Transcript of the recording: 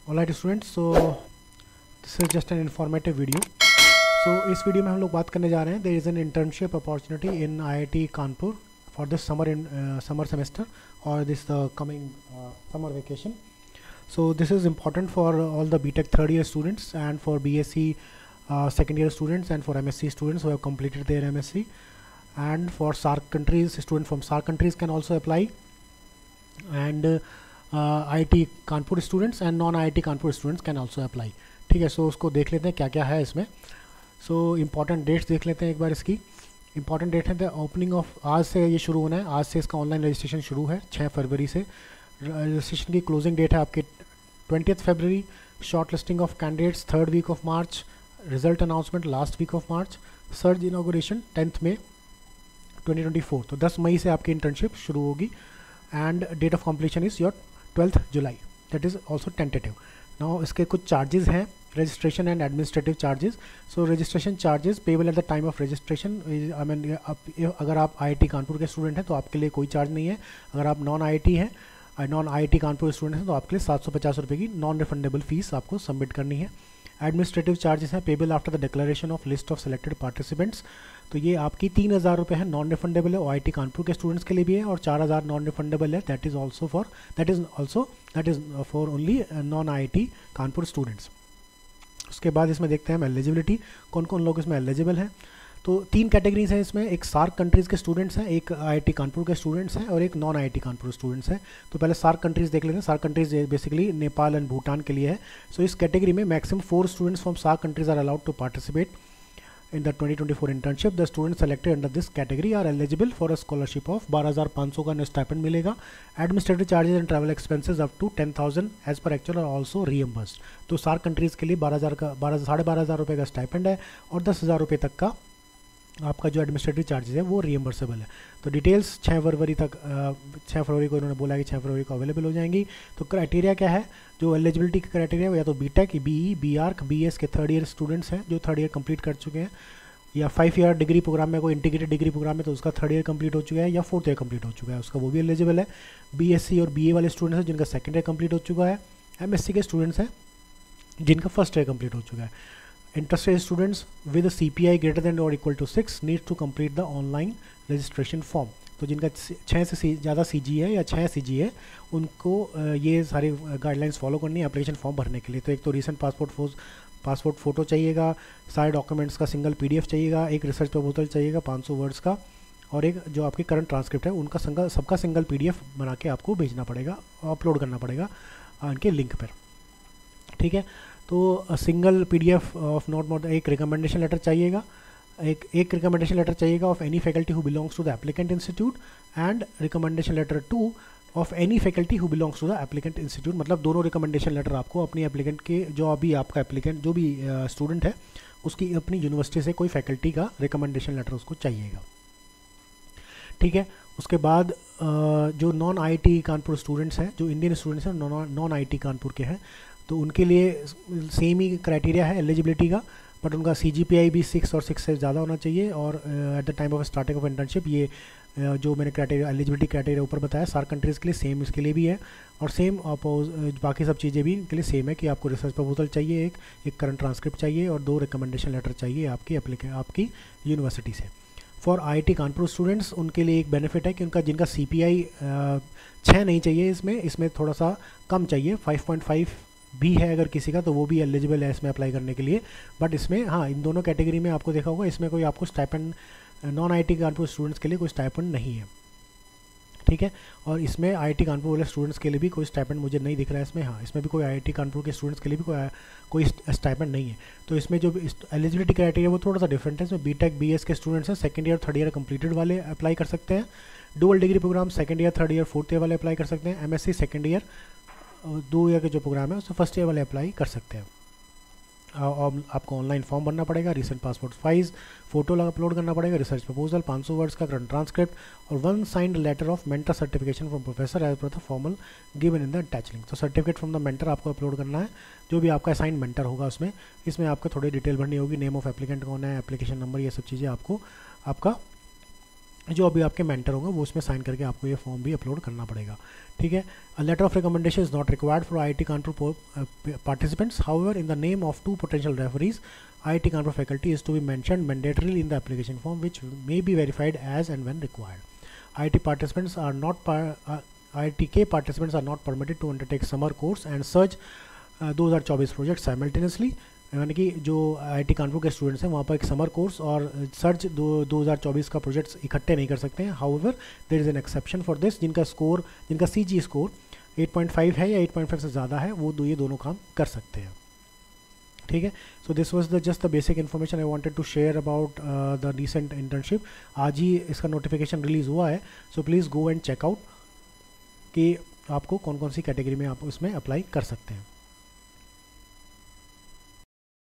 Alright students, so this is just an informative video. So इस video में हम लोग बात करने जा रहे हैं there is an internship opportunity in IIT Kanpur for this summer semester और this coming summer vacation. So this is important for all the BTech third year students and for BSc second year students and for MSc students who have completed their MSc, and for SAARC countries, students from SAARC countries can also apply, and IIT Kanpur students and non IIT Kanpur students can also apply. ठीक है, सो उसको देख लेते हैं क्या क्या है इसमें. सो इम्पॉर्टेंट डेट्स देख लेते हैं एक बार इसकी. इंपॉर्टेंट डेट है द ओपनिंग ऑफ, आज से ये शुरू होना है, आज से इसका ऑनलाइन रजिस्ट्रेशन शुरू है 6 फरवरी से. रजिस्ट्रेशन की क्लोजिंग डेट है आपके 20th फरवरी. Short listing of candidates 3rd week of March. Result announcement last week of March. Search inauguration 10th मई 2024. तो 10 मई से आपकी इंटर्नशिप शुरू होगी. End date of completion is your 12th जुलाई. That is also tentative. Now इसके कुछ चार्जेस हैं, registration and administrative charges. So registration charges payable at the time of registration. I mean अगर आप IIT कानपुर के स्टूडेंट हैं तो आपके लिए कोई चार्ज नहीं है. अगर आप नॉन IIT हैं, नॉन IIT कानपुर स्टूडेंट हैं तो आपके लिए 750 रुपये की नॉन रिफंडेबल फीस आपको सबमिट करनी है. एडमिनिस्ट्रेटिव चार्जेस हैं payable after the declaration of list of selected participants. तो ये आपकी 3000 रुपये है, नॉन रिफंडेबल है. IIT कानपुर के स्टूडेंट्स के लिए भी है और 4000 नॉन रिफंडेबल है. That is for only non IIT Kanpur students. उसके बाद इसमें देखते हैं हम एलिजिबिलिटी, कौन कौन लोग इसमें एलिजिबल हैं. तो 3 कैटेगरीज हैं इसमें. एक SAARC कंट्रीज़ के स्टूडेंट्स हैं, एक IIT कानपुर के स्टूडेंट्स हैं और एक नॉन IIT कानपुर स्टूडेंट्स हैं. तो पहले SAARC कंट्रीज़ देख लेते हैं. SAARC countries basically Nepal and Bhutan के लिए है. सो इस कैटेगरी में maximum 4 students from SAARC countries are allowed to participate in the 2024 internship. The students selected under this category are eligible for a scholarship of 12,500 का स्टाइपेंड मिलेगा. Administrative charges and travel expenses up to 10,000 as per actual और also reimbursed. तो SAARC countries के लिए 12,500 रुपये का stipend है और 10,000 रुपये तक का आपका जो एडमिनिस्ट्रेटिव चार्जेस है वो रीएम्बर्सेबल है. तो डिटेल्स 6 फरवरी को इन्होंने बोला कि 6 फरवरी को अवेलेबल हो जाएंगी. तो क्राइटेरिया क्या है, जो एलिजिबिलिटी का क्राइटेरिया या तो BTech, BE, BArch, BS के 3rd ईयर स्टूडेंट्स हैं जो 3rd ईयर कंप्लीट कर चुके हैं, या 5 ईयर डिग्री प्रोग्राम में कोई इंटीग्रेटेड डिग्री प्रोग्राम में तो उसका 3rd ईयर कंप्लीट हो चुका है, या 4th ईयर कंप्लीट हो चुका है उसका, वो भी एलिजिबल है. BSc और BA वाले स्टूडेंट्स हैं जिनका 2nd ईयर कंप्लीट हो चुका है. MSc के स्टूडेंट्स हैं जिनका 1st ईयर कंप्लीट हो चुका है. Interested students with a CPI greater than or equal to 6 need to complete the online registration form. तो जिनका 6 से ज़्यादा CG है या 6 CG है उनको ये सारी गाइडलाइंस फॉलो करनी है एप्लीकेशन फॉर्म भरने के लिए. तो एक तो रीसेंट पासपोर्ट फ़ोटो चाहिएगा, सारे डॉक्यूमेंट्स का सिंगल PDF चाहिएगा, एक रिसर्च प्रपोजल चाहिएगा 500 वर्ड्स का, और एक जो आपकी करंट ट्रांसक्रिप्ट है उनका सबका सिंगल PDF बना के आपको भेजना पड़ेगा, अपलोड करना पड़ेगा उनके लिंक पर. ठीक है, तो single PDF of not more, एक रिकमेंडेशन लेटर चाहिएगा, एक रिकमेंडेशन लेटर चाहिएगा of any faculty who belongs to the applicant institute, and recommendation letter 2 of any faculty who belongs to the applicant institute. मतलब दोनों रिकमेंडेशन लेटर आपको अपनी applicant के, जो अभी आपका एप्लीकेंट जो भी स्टूडेंट है उसकी अपनी यूनिवर्सिटी से कोई फैकल्टी का रिकमेंडेशन लेटर उसको चाहिएगा. ठीक है, उसके बाद जो नॉन IIT कानपुर स्टूडेंट्स हैं, जो इंडियन स्टूडेंट्स हैं नॉन IIT कानपुर के हैं, तो उनके लिए सेम ही क्राइटेरिया है एलिजिबिलिटी का, बट उनका CGPI भी 6 और 6 से ज़्यादा होना चाहिए. और eight the time of starting of internship ये जो मैंने क्राइटेरिया एलिजिबिलिटी क्राइटेरिया ऊपर बताया SAARC कंट्रीज़ के लिए सेम इसके लिए भी है. और सेम बाकी सब चीज़ें भी इनके लिए सेम है कि आपको रिसर्च प्रपोजल चाहिए, एक करंट ट्रांसक्रिप्ट चाहिए और 2 रिकमेंडेशन लेटर चाहिए आपकी यूनिवर्सिटी से. फॉर IIT कानपुर स्टूडेंट्स उनके लिए एक बेनिफिट है कि जिनका CPI 6 नहीं चाहिए, इसमें थोड़ा सा कम चाहिए, 5.5 भी है अगर किसी का, तो वो भी एलिजिबल है इसमें अप्लाई करने के लिए. बट इसमें हाँ, इन दोनों कैटेगरी में आपको देखा होगा इसमें कोई आपको stipend non IIT Kanpur students के लिए कोई स्टाइपेंड नहीं है. ठीक है, और इसमें IIT कानपुर वाले स्टूडेंट्स के लिए भी कोई स्टाइपेंड मुझे नहीं दिख रहा है इसमें. हाँ, इसमें भी कोई IIT कानपुर के स्टूडेंट्स के लिए भी कोई स्टाइपेंड नहीं है. तो इसमें जो एलिजिबिलिटी क्राइटेरिया वो थोड़ा सा डिफरेंट है. इसमें BTech BS के स्टूडेंट्स हैं 2nd year 3rd year completed वाले अप्लाई कर सकते हैं. Dual degree program 2nd year 3rd year 4th year वाले अप्लाई कर सकते हैं. MSc 2nd ईयर 2 ईयर के जो प्रोग्राम है उसमें 1st ईयर वाले अप्लाई कर सकते हैं. और आपको ऑनलाइन फॉर्म भरना पड़ेगा, recent passport size photo upload करना पड़ेगा, रिसर्च प्रपोजल 500 वर्ड्स का करंट ट्रांसक्रिप्ट और 1 signed letter of mentor certification from professor as per the formal given in the attach link. तो सर्टिफिकेट फ्रॉम द मेंटर आपको upload करना है, जो भी आपका असाइंड मेंटर होगा उसमें. इसमें आपको थोड़ी डिटेल भरनी होगी, नेम ऑफ एप्लीकेंट कौन है, एप्लीकेशन नंबर, ये सब चीज़ें आपको आपका जो अभी आपके मेंटर होंगे वो उसमें साइन करके आपको ये फॉर्म भी अपलोड करना पड़ेगा, ठीक है। A letter of recommendation is not required for IIT Kanpur participants. However, in the name of two potential referees, IIT Kanpur faculty is to be mentioned mandatorily in the application form, which may be verified as and when required. IIT participants are not IITK participants are not permitted to undertake summer course and search 2024 projects simultaneously. यानी कि जो IIT Kanpur के students हैं वहाँ पर एक summer course और search 2024 का प्रोजेक्ट्स इकट्ठे नहीं कर सकते हैं। However there is an exception for this, जिनका CG स्कोर 8.5 है या 8.5 से ज़्यादा है वो ये दोनों काम कर सकते हैं, ठीक है। So this was just the basic information I wanted to share about the recent internship. आज ही इसका नोटिफिकेशन रिलीज़ हुआ है, so please go and check out कि आपको कौन कौन सी कैटेगरी में आप उसमें अप्लाई कर सकते हैं।